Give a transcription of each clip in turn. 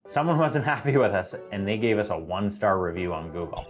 Someone wasn't happy with us and they gave us a 1-star review on Google.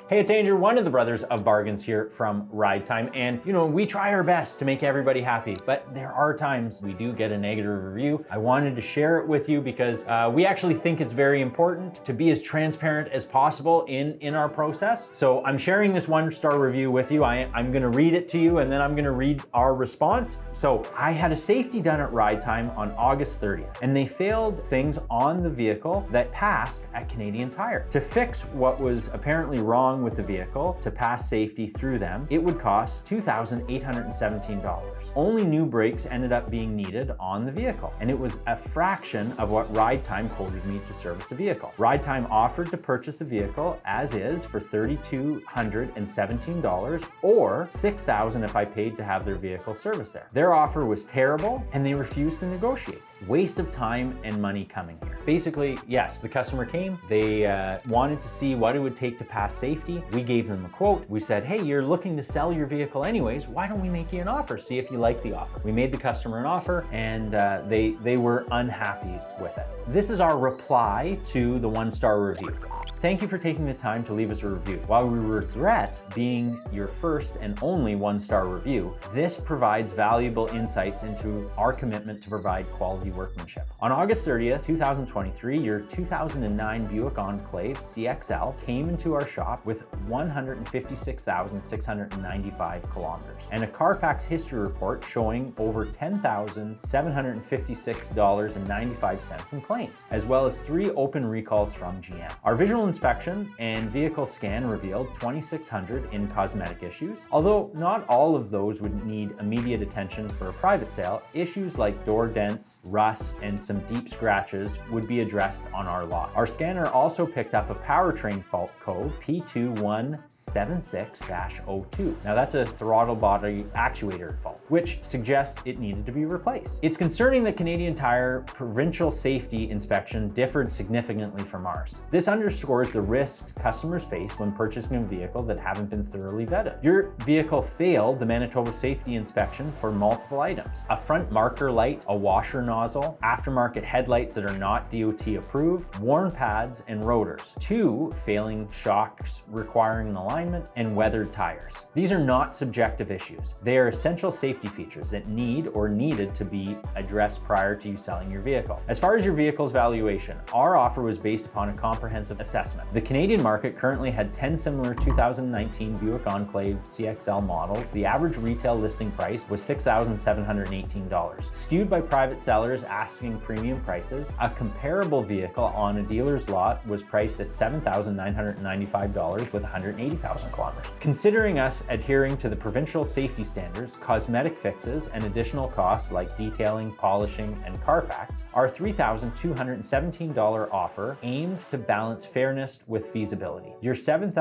Hey, it's Andrew, one of the brothers of bargains here from Ride Time. And we try our best to make everybody happy, but there are times we do get a negative review. I wanted to share it with you because we actually think it's very important to be as transparent as possible in our process. So I'm sharing this 1-star review with you. I'm gonna read it to you and then I'm gonna read our response. So I had a safety done at Ride Time on August 30th, and they failed things on the vehicle that passed at Canadian Tire. To fix what was apparently wrong with the vehicle, to pass safety through them, it would cost $2,817. Only new brakes ended up being needed on the vehicle, and it was a fraction of what Ride Time quoted me to service the vehicle. Ride Time offered to purchase the vehicle as is for $3,217 or $6,000 if I paid to have their vehicle serviced there. Their offer was terrible and they refused to negotiate. Waste of time and money coming here. Basically, yes, the customer came, they wanted to see what it would take to pass safety. We gave them a quote. We said, hey, you're looking to sell your vehicle anyways, why don't we make you an offer? See if you like the offer. We made the customer an offer and they were unhappy with it. This is our reply to the 1-star review. Thank you for taking the time to leave us a review. While we regret being your first and only 1-star review, this provides valuable insights into our commitment to provide quality workmanship. On August 30th, 2023, your 2009 Buick Enclave CXL came into our shop with 156,695 kilometers and a Carfax history report showing over $10,756.95 in claims, as well as 3 open recalls from GM. Our visual inspection and vehicle scan revealed 2,600 in cosmetic issues. Although not all of those would need immediate attention for a private sale, issues like door dents, rust, and some deep scratches would be addressed on our lot. Our scanner also picked up a powertrain fault code P2176-02. Now that's a throttle body actuator fault, which suggests it needed to be replaced. It's concerning that Canadian Tire provincial safety inspection differed significantly from ours. This underscores the risks customers face when purchasing a vehicle that haven't been thoroughly vetted. Your vehicle failed the Manitoba Safety Inspection for multiple items: a front marker light, a washer nozzle, aftermarket headlights that are not DOT approved, worn pads and rotors, 2 failing shocks requiring an alignment, and weathered tires. These are not subjective issues. They are essential safety features that need or needed to be addressed prior to you selling your vehicle. As far as your vehicle's valuation, our offer was based upon a comprehensive assessment. The Canadian market currently had 10 similar 2019 Buick Enclave CXL models. The average retail listing price was $6,718. Skewed by private sellers asking premium prices, a comparable vehicle on a dealer's lot was priced at $7,995 with 180,000 kilometers. Considering us adhering to the provincial safety standards, cosmetic fixes, and additional costs like detailing, polishing, and Carfax, our $3,217 offer aimed to balance fairness with feasibility. Your $7,000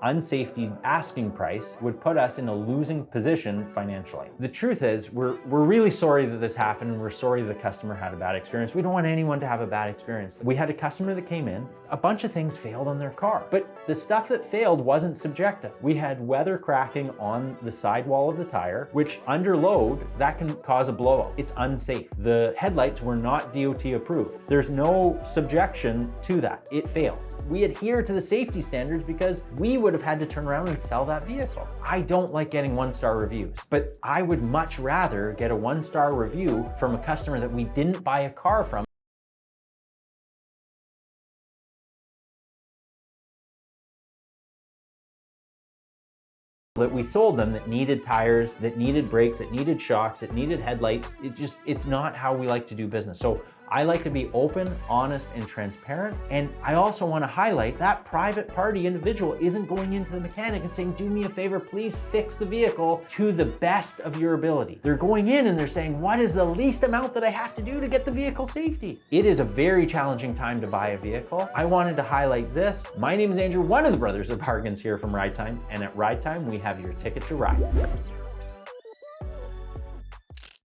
unsafety asking price would put us in a losing position financially. The truth is, we're really sorry that this happened, and we're sorry the customer had a bad experience. We don't want anyone to have a bad experience. We had a customer that came in, a bunch of things failed on their car, but the stuff that failed wasn't subjective. We had weather cracking on the sidewall of the tire, which under load, that can cause a blowout. It's unsafe. The headlights were not DOT approved. There's no subjection to that. It fails. We adhere to the safety standards because we would have had to turn around and sell that vehicle. I don't like getting 1-star reviews, but I would much rather get a 1-star review from a customer that we didn't buy a car from that we sold them, that needed tires, that needed brakes, that needed shocks, that needed headlights. It's not how we like to do business. So I like to be open, honest, and transparent. And I also want to highlight that private party individual isn't going into the mechanic and saying, do me a favor, please fix the vehicle to the best of your ability. They're going in and they're saying, what is the least amount that I have to do to get the vehicle safety? It is a very challenging time to buy a vehicle. I wanted to highlight this. My name is Andrew, one of the brothers of bargains here from Ride Time. And at Ride Time, we have your ticket to ride.